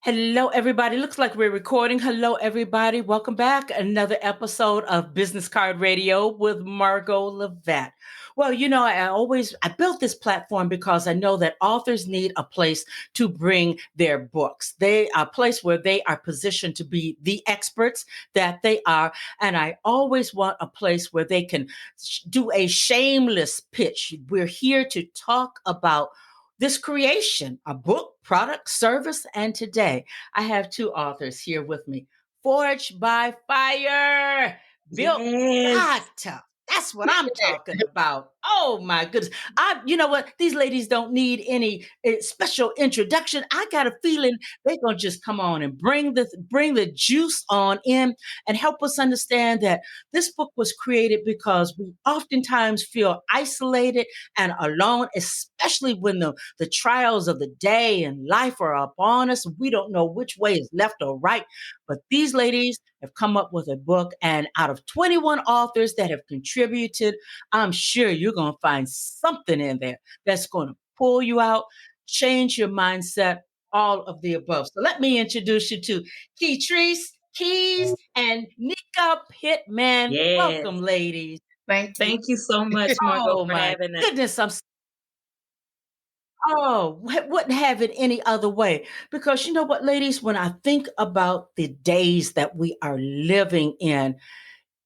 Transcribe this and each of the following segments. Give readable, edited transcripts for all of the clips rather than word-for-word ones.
Hello, everybody. Looks like we're recording. Hello, everybody. Welcome back. Another episode of Business Card Radio with Margot Levette. Well, I built this platform because I know that authors need a place to bring their books. They are a place where they are positioned to be the experts that they are. And I always want a place where they can do a shameless pitch. We're here to talk about this creation, a book, product, service. And today I have two authors here with me. Forged by Fire, built God Yes. tough. That's what I'm talking about. Oh my goodness. You know what? These ladies don't need any special introduction. I got a feeling they're going to just come on and bring the juice on in and help us understand that this book was created because we oftentimes feel isolated and alone, especially when the trials of the day and life are upon us. We don't know which way is left or right. But these ladies have come up with a book, and out of 21 authors that have contributed, I'm sure you're going to find something in there that's going to pull you out, change your mindset, all of the above. So let me introduce you to Ketrice, Keys, and Nika Pittman. Yes. Welcome, ladies. Thank you so much, Margot, Oh for my having us. goodness, wouldn't have it any other way. Because you know what, ladies, when I think about the days that we are living in,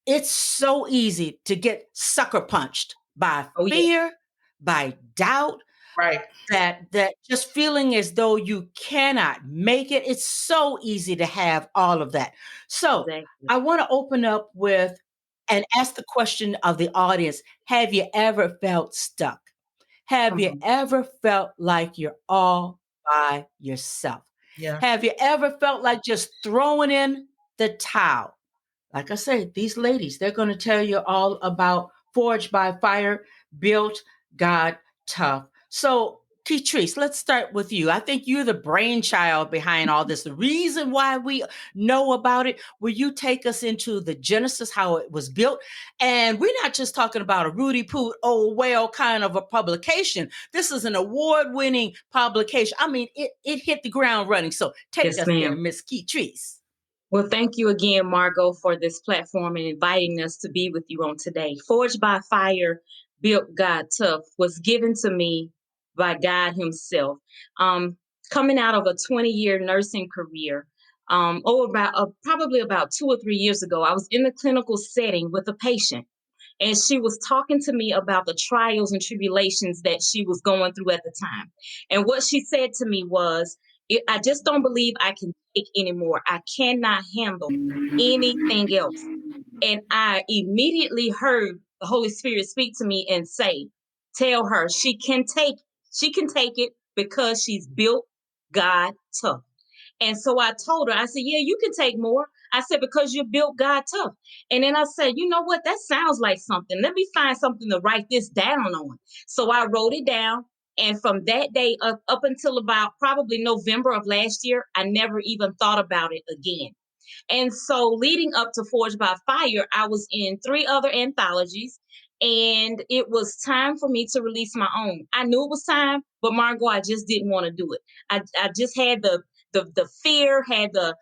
it's so easy to get sucker punched by Oh, yeah. fear, by doubt, Right. that just feeling as though you cannot make it. It's so easy to have all of that. So Exactly. I want to open up with and ask the question of the audience. Have you ever felt stuck? Have Come you on. ever felt like you're all by yourself? Yeah. Have you ever felt like just throwing in the towel? Like I said, these ladies, they're going to tell you all about Forged by Fire, Built God Tough. So, Ketrice, let's start with you. I think you're the brainchild behind all this. The reason why we know about it, will you take us into the genesis, how it was built? And we're not just talking about a Rudy Poot, oh, well, kind of a publication. This is an award winning publication. I mean, it hit the ground running. So, take Yes, us there, ma'am. Miss Ketrice. Well, thank you again, Margot, for this platform and inviting us to be with you on today. Forged by Fire, Built God Tough was given to me by God Himself. Coming out of a 20-year nursing career, probably about 2 or 3 years ago, I was in the clinical setting with a patient. And she was talking to me about the trials and tribulations that she was going through at the time. And what she said to me was, I just don't believe I can take anymore. I cannot handle anything else. And I immediately heard the Holy Spirit speak to me and say, tell her she can take it because she's built God tough. And so I told her, I said, yeah, you can take more. I said, because you built God tough. And then I said, you know what? That sounds like something. Let me find something to write this down on. So I wrote it down. And from that day up until about probably November of last year, I never even thought about it again. And so leading up to Forged by Fire, I was in three other anthologies. And it was time for me to release my own. I knew it was time, but Margot, I just didn't want to do it. I just had the fear, had the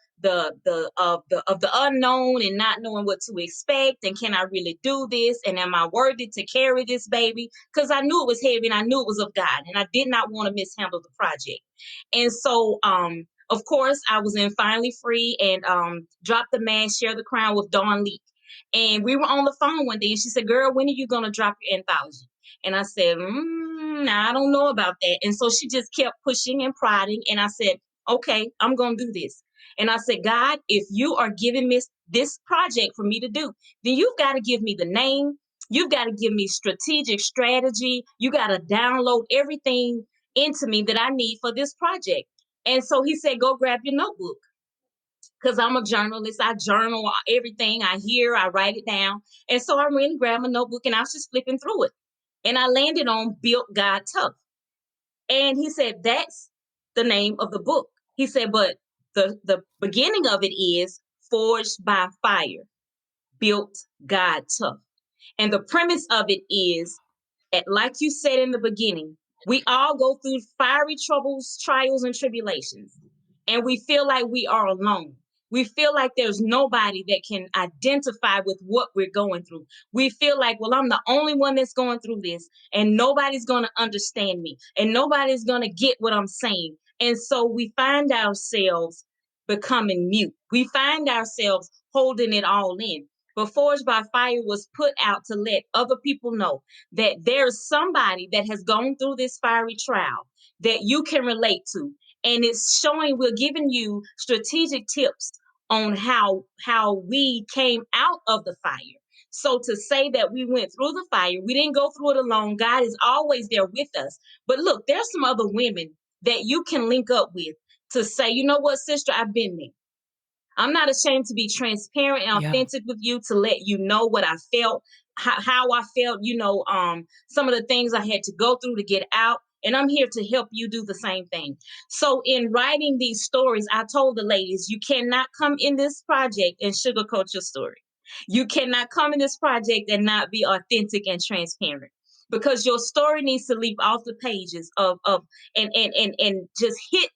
unknown and not knowing what to expect, and can I really do this, and am I worthy to carry this baby? Because I knew it was heavy and I knew it was of God, and I did not want to mishandle the project. And so of course, I was in Finally Free and dropped the mask, Share the Crown with Dawn Leak. And we were on the phone one day and she said, girl, when are you going to drop your anthology? And I said, I don't know about that. And so she just kept pushing and prodding. And I said, okay, I'm going to do this. And I said, God, if you are giving me this project for me to do, then you've got to give me the name. You've got to give me strategic strategy. You got to download everything into me that I need for this project. And so he said, go grab your notebook. Because I'm a journalist. I journal everything I hear, I write it down. And so I went and grabbed my notebook and I was just flipping through it. And I landed on Built God Tough. And he said, that's the name of the book. He said, but the beginning of it is Forged by Fire, Built God Tough. And the premise of it is, like you said in the beginning, we all go through fiery troubles, trials, and tribulations. and we feel like we are alone. We feel like there's nobody that can identify with what we're going through. We feel like, well, I'm the only one that's going through this, and nobody's going to understand me, and nobody's going to get what I'm saying. And so we find ourselves becoming mute. We find ourselves holding it all in. But Forged by Fire was put out to let other people know that there's somebody that has gone through this fiery trial that you can relate to, and it's showing, we're giving you strategic tips on how we came out of the fire. So to say that we went through the fire, we didn't go through it alone. God is always there with us. But look, there's some other women that you can link up with to say, you know what, sister, I've been there. I'm not ashamed to be transparent and Yeah. authentic with you, to let you know what I felt, how I felt, some of the things I had to go through to get out. And I'm here to help you do the same thing. So, in writing these stories, I told the ladies, you cannot come in this project and sugarcoat your story. You cannot come in this project and not be authentic and transparent, because your story needs to leap off the pages of and just hit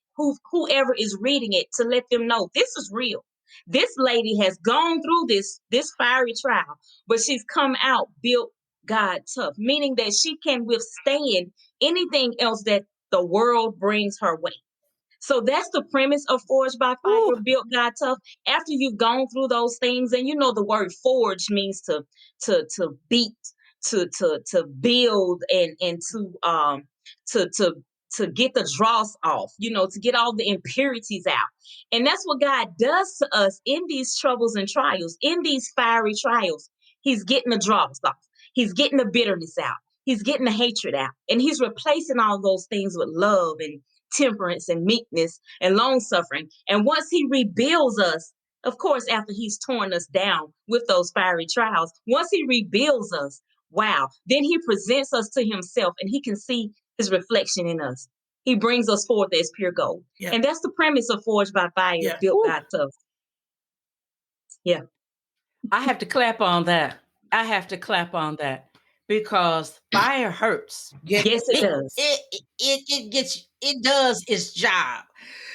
whoever is reading it, to let them know this is real. This lady has gone through this fiery trial, but she's come out built God tough, meaning that she can withstand anything else that the world brings her way. So that's the premise of Forged by Fire, Ooh. Built God Tough. After you've gone through those things, and the word forge means to beat, to build, and to get the dross off, to get all the impurities out. And that's what God does to us in these troubles and trials, in these fiery trials. He's getting the dross off. He's getting the bitterness out. He's getting the hatred out. And he's replacing all those things with love and temperance and meekness and long suffering. And once he rebuilds us, of course, after he's torn us down with those fiery trials, once he rebuilds us, wow, then he presents us to himself, and he can see his reflection in us. He brings us forth as pure gold. Yeah. And that's the premise of Forged by Fire, Yeah. Built Ooh. God Tough. Yeah. I have to clap on that. I have to clap on that because fire hurts. Yeah. Yes, it It does. it does its job.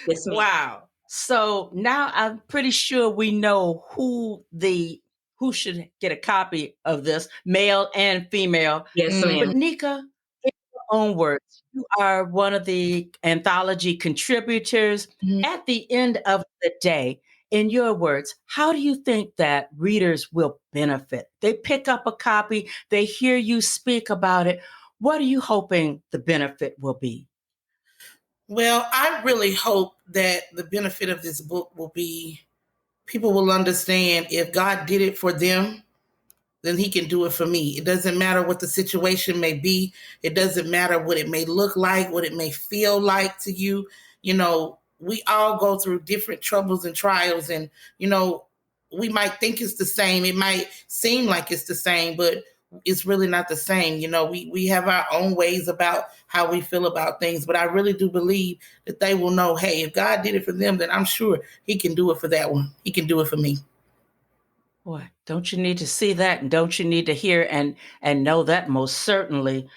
Yes, ma'am. Wow. So now I'm pretty sure we know who should get a copy of this, male and female. Yes, But ma'am. Nika, in your own words, you are one of the anthology contributors. Mhm. At the end of the day, in your words, how do you think that readers will benefit? They pick up a copy, they hear you speak about it. What are you hoping the benefit will be? Well, I really hope that the benefit of this book will be people will understand if God did it for them, then he can do it for me. It doesn't matter what the situation may be. It doesn't matter what it may look like, what it may feel like to you. We all go through different troubles and trials, and, we might think it's the same. It might seem like it's the same, but it's really not the same. We have our own ways about how we feel about things, but I really do believe that they will know, hey, if God did it for them, then I'm sure he can do it for that one. He can do it for me. Boy, don't you need to see that, and don't you need to hear and know that most certainly.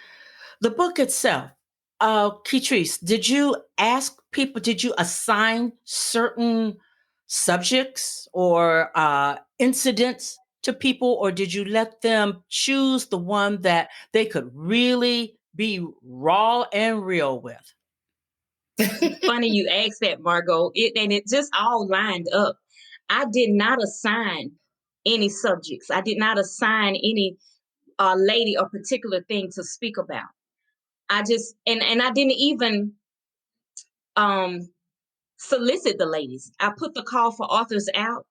The book itself, Ketrice, did you ask people, did you assign certain subjects or incidents to people, or did you let them choose the one that they could really be raw and real with? Funny you asked that, Margot. It just all lined up. I did not assign any subjects. I did not assign any lady a particular thing to speak about. I just and I didn't even um solicit the ladies. I put the call for authors out,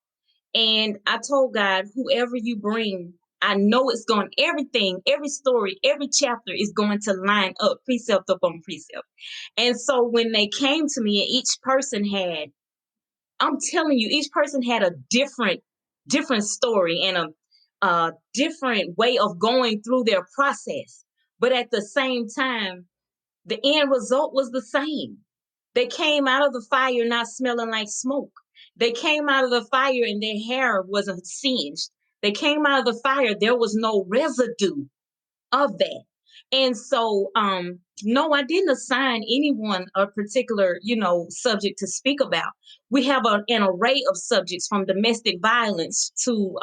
and I told God, whoever you bring, I know it's going, everything, every story, every chapter is going to line up precept upon precept. And so when they came to me, and each person had, I'm telling you, each person had a different story and a different way of going through their process. But at the same time, the end result was the same. They came out of the fire not smelling like smoke. They came out of the fire and their hair wasn't singed. They came out of the fire, there was no residue of that. And so No, I didn't assign anyone a particular, subject to speak about. We have an array of subjects from domestic violence to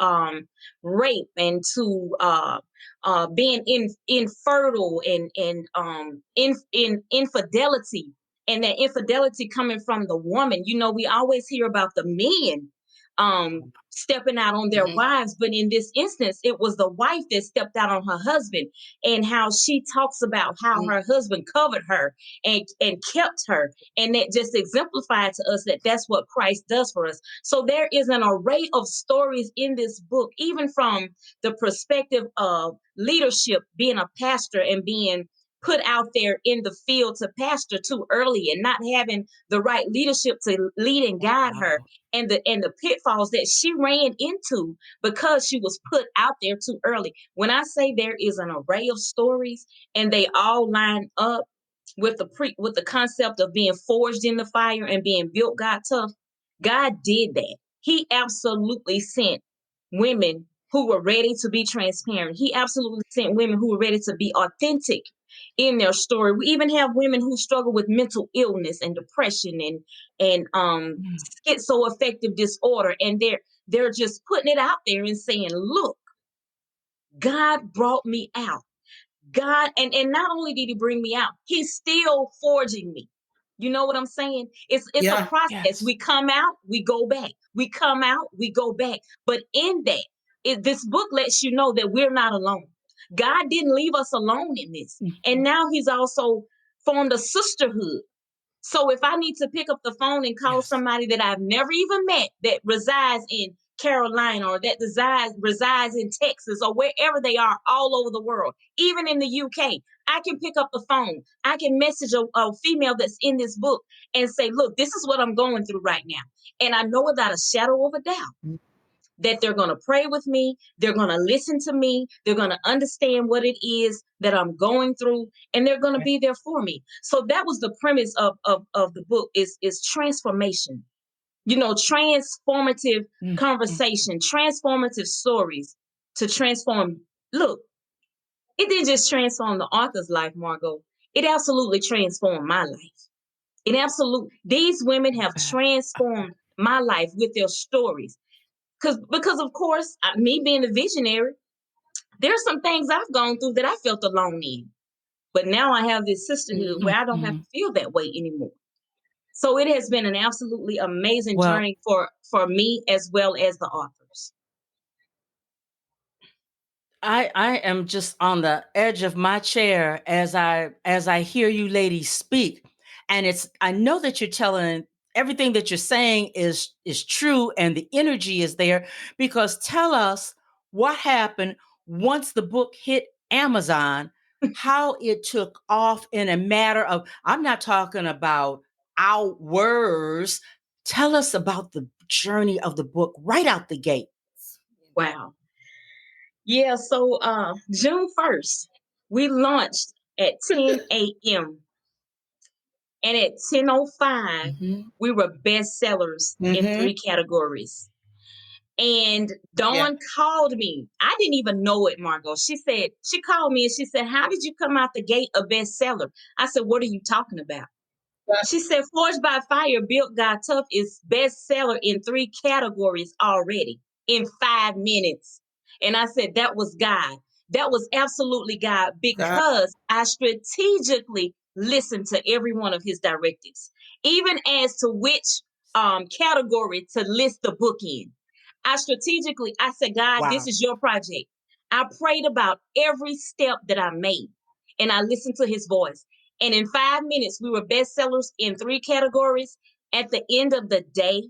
rape and to being infertile and infidelity, and that infidelity coming from the woman. We always hear about the men stepping out on their Mhm. wives, but in this instance, it was the wife that stepped out on her husband, and how she talks about how her husband covered her and kept her. And that just exemplified to us that that's what Christ does for us. So there is an array of stories in this book, even from the perspective of leadership, being a pastor and being put out there in the field to pastor too early and not having the right leadership to lead and guide her, Wow. and the pitfalls that she ran into because she was put out there too early. When I say there is an array of stories and they all line up with the concept of being forged in the fire and being built God tough, God did that. He absolutely sent women who were ready to be transparent. He absolutely sent women who were ready to be authentic in their story. We even have women who struggle with mental illness and depression and Mm. schizoaffective disorder, and they're just putting it out there and saying, "Look, God brought me out. God, and not only did he bring me out, he's still forging me." You know what I'm saying? It's a Yeah. process. Yes. We come out, we go back. We come out, we go back. But in that, this book lets you know that we're not alone. God didn't leave us alone in this. And Mhm. now he's also formed a sisterhood. So if I need to pick up the phone and call Yes. somebody that I've never even met that resides in Carolina or that resides in Texas or wherever they are all over the world, even in the UK, I can pick up the phone. I can message a female that's in this book and say, "Look, this is what I'm going through right now." And I know without a shadow of a doubt Mm. that they're going to pray with me, they're going to listen to me, they're going to understand what it is that I'm going through, and they're going to be there for me. So that was the premise of the book, is transformation. Transformative Mm. Mm. conversation, transformative stories to transform. Look, it didn't just transform the author's life, Margot. It absolutely transformed my life. These women I have bet. I bet. transformed my life with their stories. Because of course, me being a visionary, there's some things I've gone through that I felt alone in. But now I have this sisterhood where I don't have Mhm. to feel that way anymore. So it has been an absolutely amazing Well, journey for me as well as the authors. I am just on the edge of my chair as I hear you ladies speak. And I know that you're telling everything that you're saying is true and the energy is there, because tell us what happened once the book hit Amazon, how it took off in a matter of, I'm not talking about hours. Tell us about the journey of the book right out the gate. Wow. Yeah, so June 1st, we launched at 10 a.m. and at 10:05, Mhm. we were bestsellers in Mhm. three categories. And Yeah. Dawn called me. I didn't even know it, Margot. She called me and she said, "How did you come out the gate a bestseller?" I said, "What are you talking about?" She said, "Forged by Fire, Built God Tough is bestseller in three categories already in 5 minutes." And I said, "That was God. That was absolutely God, God. because I strategically listened to every one of his directives, even as to which category to list the book in. I said, God, this Wow. is your project." I prayed about every step that I made and I listened to his voice. And in 5 minutes, we were bestsellers in three categories. At the end of the day,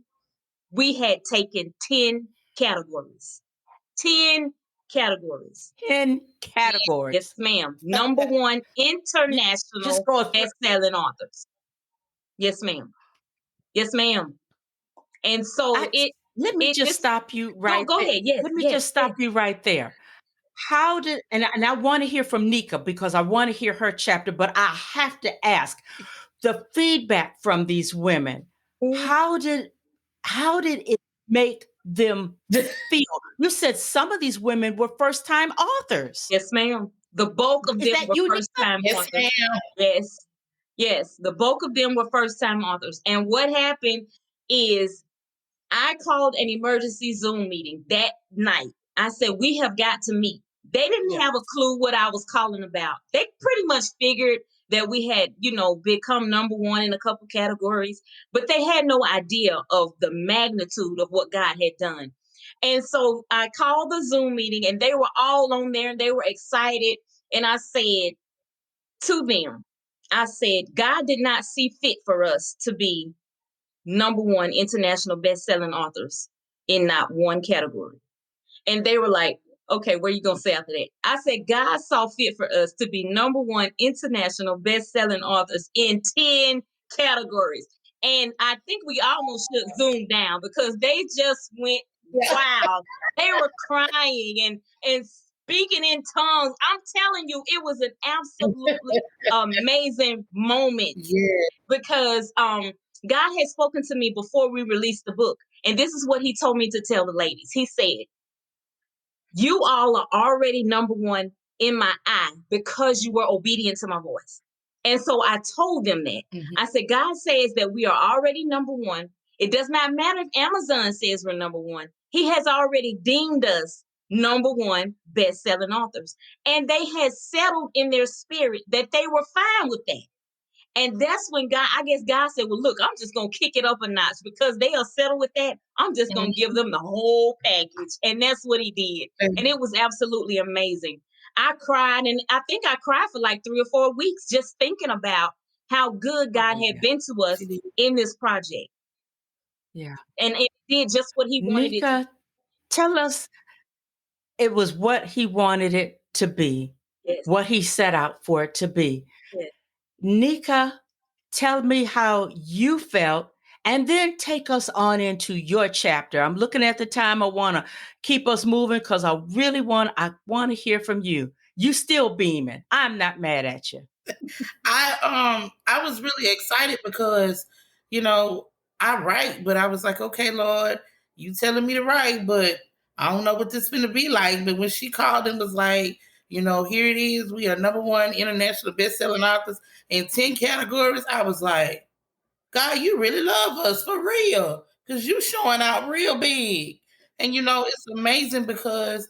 we had taken 10 categories. 10 categories. 10 Yes, categories. ma'am. Number one, You just international go through. best-selling authors. Yes, ma'am. Yes, ma'am. And so I Let me it just this stop you go right go there. ahead. Yes, Let me yes, just yes. stop you right there. How did and I want to hear from Nika, because I want to hear her chapter, but I have to ask the feedback from these women. Ooh, How did it make them feel? You said some of these women were first time authors. yes, ma'am. The bulk of Is them that were you, first Nika? time Yes, authors. ma'am. Yes. Yes. The bulk of them were first time authors. And what happened is I called an emergency Zoom meeting that night. I said, we have got to meet. They didn't Yeah. have a clue what I was calling about. They pretty much figured that we had, become number one in a couple categories, but they had no idea of the magnitude of what God had done. And so I called the Zoom meeting and they were all on there and they were excited. And I said to them, I said, God did not see fit for us to be number one international best-selling authors in not one category. And they were like, okay, what are you going to say after that? I said, God saw fit for us to be number one international best-selling authors in 10 categories. And I think we almost should zoom down because they just went Yeah. wild. They were crying and speaking in tongues. I'm telling you, it was an absolutely amazing moment Yeah. because God had spoken to me before we released the book. And this is what he told me to tell the ladies. He said, you all are already number one in my eye because you were obedient to my voice. And so I told them that. Mhm. I said, God says that we are already number one. It does not matter if Amazon says we're number one. He has already deemed us number one best-selling authors. And they had settled in their spirit that they were fine with that. And that's when I guess God said, well, look, I'm just going to kick it up a notch because they are settled with that. I'm just going to give them the whole package. And that's what he did. And it was absolutely amazing. I cried, and I think I cried for like 3 or 4 weeks just thinking about how good God Oh, had yeah. been to us She did. in this project. Yeah. And it did just what he wanted it to. Nika, tell us it was what he wanted it to be, Yes, what he set out for it to be. yes. Nika, tell me how you felt and then take us on into your chapter. I'm looking at the time. I want to keep us moving because I want to hear from you. You still beaming. I'm not mad at you. I was really excited because, you know, I write, but I was like, okay, Lord, you telling me to write, but I don't know what this is gonna be like. But when she called and was like, here it is, we are number one international best-selling authors in 10 categories, I was like, God, you really love us for real. Cause you showing out real big. And it's amazing because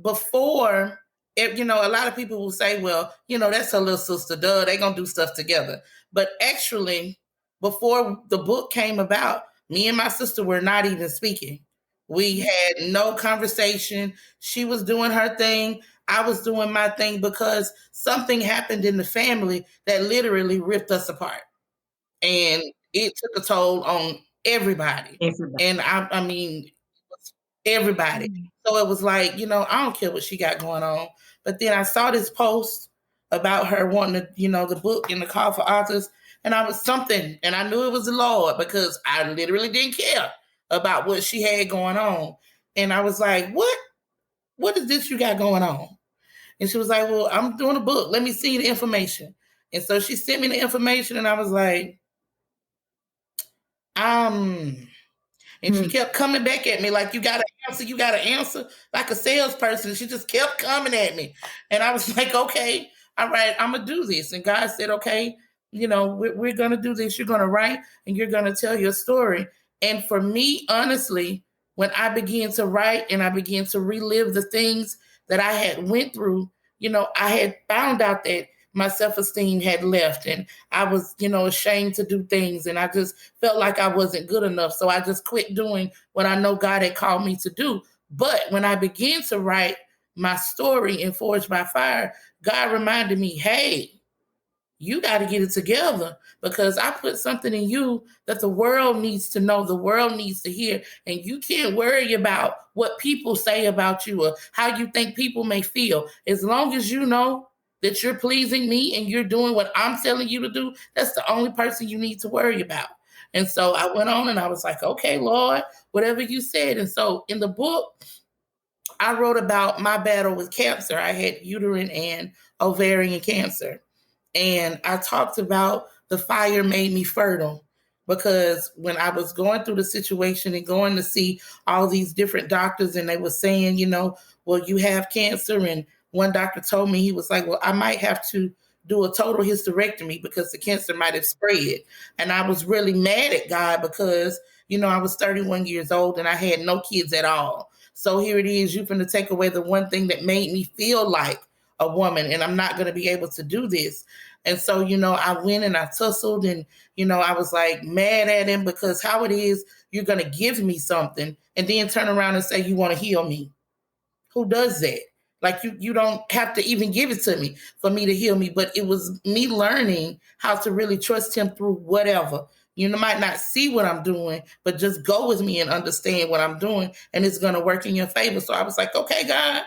before a lot of people will say, well, that's her little sister, duh, they gonna do stuff together. But actually, before the book came about, me and my sister were not even speaking. We had no conversation. She was doing her thing, I was doing my thing, because something happened in the family that literally ripped us apart, and it took a toll on everybody. Everybody. And I mean, everybody. Mm. So it was like, I don't care what she got going on. But then I saw this post about her wanting to, the book and the call for authors. And I was something, and I knew it was the Lord because I literally didn't care about what she had going on. And I was like, what is this you got going on? And she was like, well, I'm doing a book. Let me see the information. And so she sent me the information, and I was like, and she kept coming back at me like, you got to answer, like a salesperson. She just kept coming at me. And I was like, okay, all right, I'm going to do this. And God said, okay, we're going to do this. You're going to write and you're going to tell your story. And for me, honestly, when I began to write and I began to relive the things that I had went through, I had found out that my self-esteem had left, and I was, ashamed to do things, and I just felt like I wasn't good enough. So I just quit doing what I know God had called me to do. But when I began to write my story in Forged by Fire, God reminded me, hey, you got to get it together, because I put something in you that the world needs to know, the world needs to hear. And you can't worry about what people say about you or how you think people may feel. As long as you know that you're pleasing me and you're doing what I'm telling you to do, that's the only person you need to worry about. And so I went on and I was like, okay, Lord, whatever you said. And so in the book, I wrote about my battle with cancer. I had uterine and ovarian cancer. And I talked about the fire made me fertile, because when I was going through the situation and going to see all these different doctors, and they were saying, well, you have cancer, and one doctor told me, he was like, well, I might have to do a total hysterectomy because the cancer might have spread. And I was really mad at God because, I was 31 years old and I had no kids at all. So here it is, you're going to take away the one thing that made me feel like a woman, and I'm not going to be able to do this. And so, I went and I tussled, and, I was like mad at him because how it is you're going to give me something and then turn around and say you want to heal me. Who does that? Like you don't have to even give it to me for me to heal me. But it was me learning how to really trust him through whatever. You might not see what I'm doing, but just go with me and understand what I'm doing, and it's going to work in your favor. So I was like, okay, God,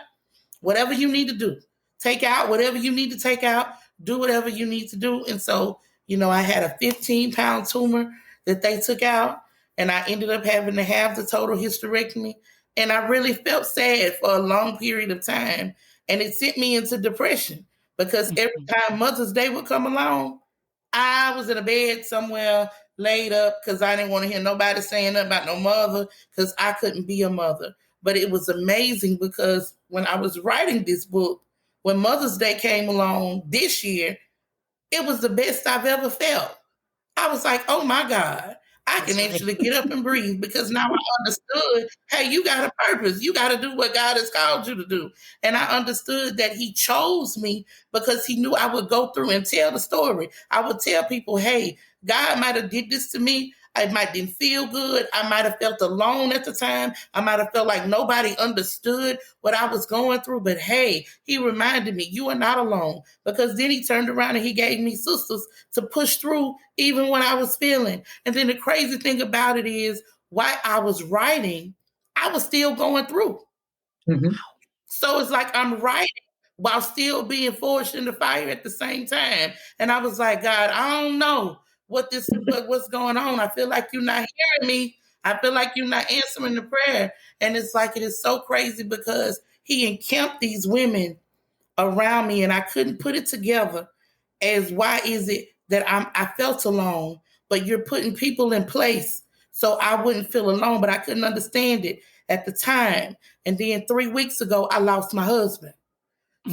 whatever you need to do, take out whatever you need to take out, do whatever you need to do. And so, I had a 15-pound tumor that they took out, and I ended up having to have the total hysterectomy. And I really felt sad for a long period of time. And it sent me into depression because every time Mother's Day would come along, I was in a bed somewhere laid up because I didn't want to hear nobody saying nothing about no mother because I couldn't be a mother. But it was amazing because when I was writing this book, when Mother's Day came along this year, it was the best I've ever felt. I was like, oh my God, I can actually get up and breathe because now I understood, hey, you got a purpose. You got to do what God has called you to do. And I understood that he chose me because he knew I would go through and tell the story. I would tell people, hey, God might have did this to me. I might didn't feel good. I might have felt alone at the time. I might have felt like nobody understood what I was going through. But hey, he reminded me, you are not alone. Because then he turned around and he gave me sisters to push through even when I was feeling. And then the crazy thing about it is, while I was writing, I was still going through. Mm-hmm. So it's like I'm writing while still being forged in the fire at the same time. And I was like, God, I don't know what's going on. I feel like you're not hearing me. I feel like you're not answering the prayer. And it's like it is so crazy because he encamped these women around me and I couldn't put it together as why is it that I felt alone, but you're putting people in place so I wouldn't feel alone, but I couldn't understand it at the time. And then 3 weeks ago, I lost my husband.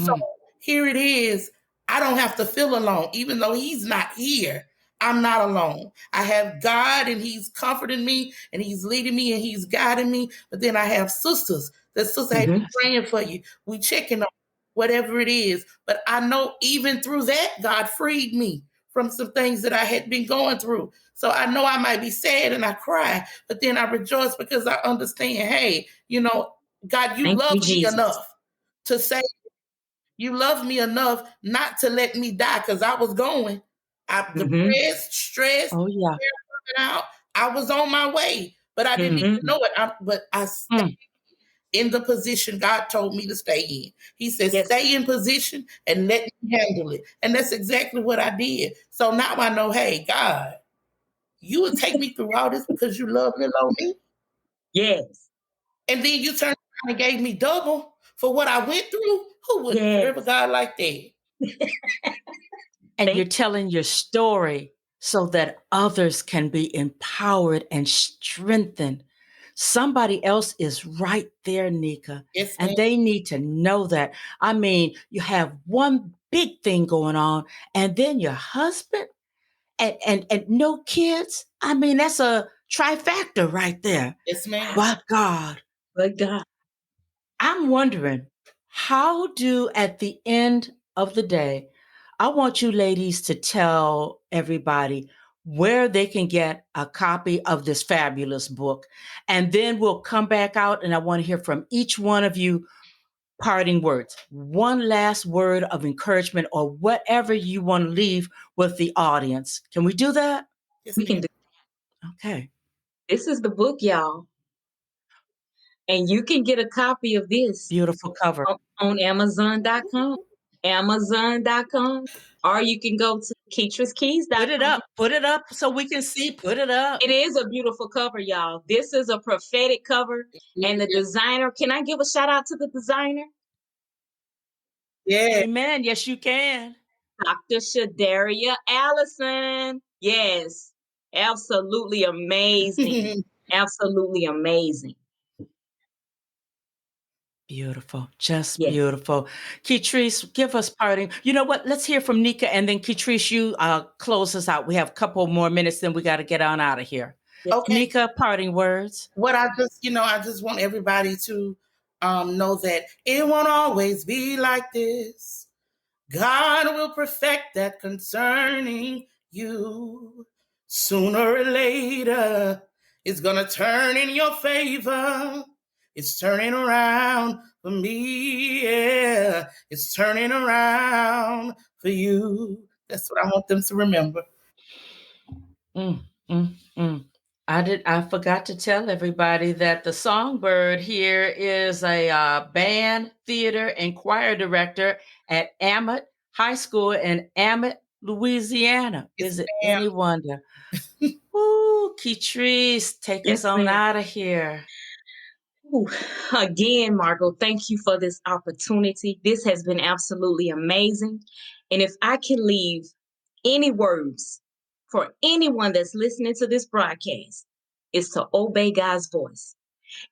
So here it is. I don't have to feel alone, even though he's not here. I'm not alone. I have God and he's comforting me and he's leading me and he's guiding me. But then I have sisters that sister, hey, we're praying for you. We checking on whatever it is. But I know even through that, God freed me from some things that I had been going through. So I know I might be sad and I cry, but then I rejoice because I understand, hey, God, you Thank love you, me Jesus. enough to say you love me enough not to let me die because I was going. I depressed, stressed, Oh yeah. out. I was on my way, but I didn't even know it. But I stayed in the position God told me to stay in. He said, Yes. stay in position and let me handle it. And that's exactly what I did. So now I know, hey, God, you would take me through all this because you love me, love me. Yes. And then you turned around and gave me double for what I went through. Who would serve a God like that? And you're telling your story so that others can be empowered and strengthened. Somebody else is right there, Nika, Yes, and ma'am. they need to know that. I mean, you have one big thing going on, and then your husband and no kids. I mean, that's a trifecta right there. Yes, ma'am. But God, But God. I'm wondering, how do at the end of the day, I want you ladies to tell everybody where they can get a copy of this fabulous book. And then we'll come back out and I want to hear from each one of you parting words, one last word of encouragement or whatever you want to leave with the audience. Can we do that? Yes, We can do. Okay. This is the book, y'all. And you can get a copy of this Beautiful cover. on Amazon.com. Amazon.com. Or you can go to KetriceKeys.com. Put it up so we can see. Put it up. It is a beautiful cover, y'all. This is a prophetic cover. And the designer, can I give a shout out to the designer? Yeah. Amen. Yes, you can. Dr. Shadaria Allison. Yes. Absolutely amazing. Absolutely amazing. beautiful. Just Yes. beautiful. Ketrice, give us parting. You know what? Let's hear from Nika, and then Ketrice, you close us out. We have a couple more minutes, then we got to get on out of here. Yes. Okay. Nika, parting words. What I just want everybody to know that it won't always be like this. God will perfect that concerning you. Sooner or later, it's going to turn in your favor. It's turning around for me. Yeah, it's turning around for you. That's what I want them to remember. Mm, mm, mm. I forgot to tell everybody that the Songbird here is a band, theater, and choir director at Ammett High School in Ammett, Louisiana. Yes, Is it ma'am. any wonder? Ooh, Ketrice, take us Yes, on ma'am. out of here. Ooh, again, Margot, thank you for this opportunity. This has been absolutely amazing. And if I can leave any words for anyone that's listening to this broadcast, is to obey God's voice.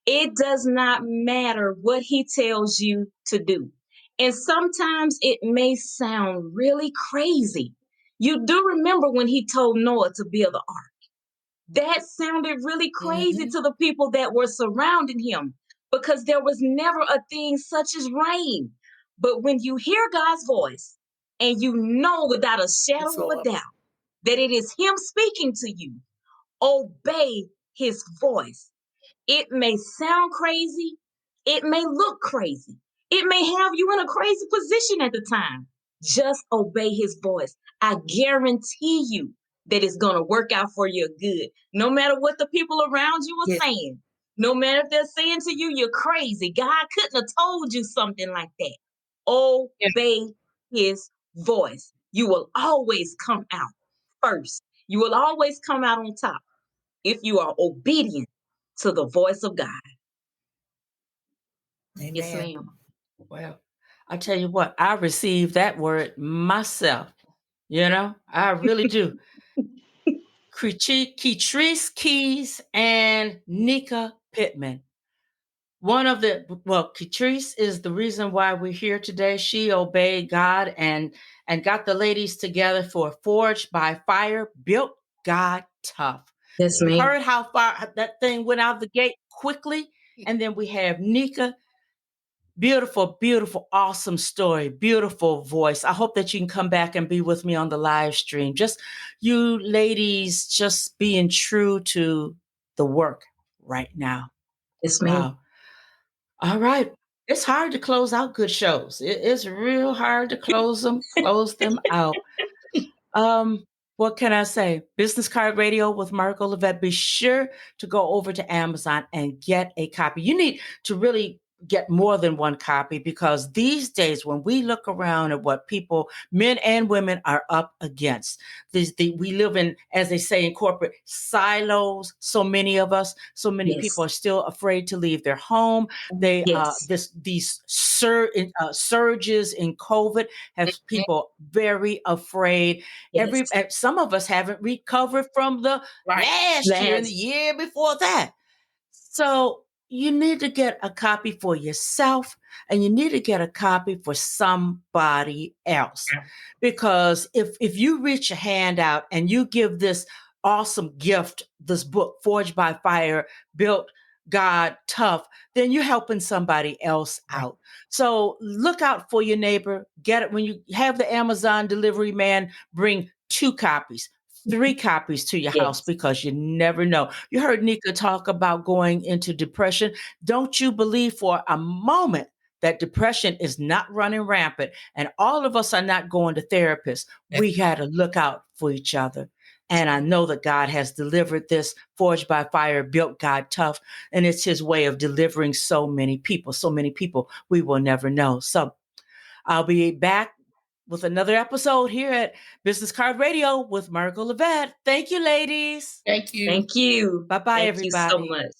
It does not matter what He tells you to do. And sometimes it may sound really crazy. You do remember when He told Noah to build the ark. That sounded really crazy Mhm. to the people that were surrounding him because there was never a thing such as rain. But when you hear God's voice and you know without a Yes, shadow of a Lord. doubt that it is Him speaking to you, obey His voice. It may sound crazy. It may look crazy. It may have you in a crazy position at the time. Just obey his voice. I guarantee you that it's going to work out for your good. No matter what the people around you are Yes, saying, no matter if they're saying to you, you're crazy. God couldn't have told you something like that. yes. Obey his voice. You will always come out first. You will always come out on top if you are obedient to the voice of God. Yes, Amen. ma'am. Well, I tell you what, I received that word myself. I really do. Ketrice Keys and Nika Pittman. Catrice is the reason why we're here today. She obeyed God and got the ladies together for Forged by Fire, built God tough. Yes, You ma'am. heard how far that thing went out the gate quickly. And then we have Nika. Beautiful, beautiful, awesome story, beautiful voice. I hope that you can come back and be with me on the live stream. Just you ladies, just being true to the work right now. Yes, ma'am. Wow. All right. It's hard to close out good shows. It's real hard to close them out. Um, what can I say? Business Card Radio with Marco Levette. Be sure to go over to Amazon and get a copy. You need to really get more than one copy because these days, when we look around at what people, men and women, are up against, we live in, as they say in corporate, silos. So many of us, so many Yes. people are still afraid to leave their home. They Yes. these surges in COVID have Mhm. people very afraid. Yes. Some of us haven't recovered from the Right. last year and the Last. year before that. So you need to get a copy for yourself and you need to get a copy for somebody else. Because if you reach a hand out and you give this awesome gift, this book, Forged by Fire, Built God Tough, then you're helping somebody else Right. out. So look out for your neighbor. Get it when you have the Amazon delivery man bring 2 copies, 3 copies to your house Yes. because you never know. You heard Nika talk about going into depression. Don't you believe for a moment that depression is not running rampant and all of us are not going to therapists? That's We got to look out for each other. And I know that God has delivered this Forged by Fire, Built God Tough. And it's his way of delivering so many people we will never know. So I'll be back with another episode here at Business Card Radio with Margot Levette. Thank you, ladies. Thank you. Thank you. Bye bye, Thank you so everybody. much.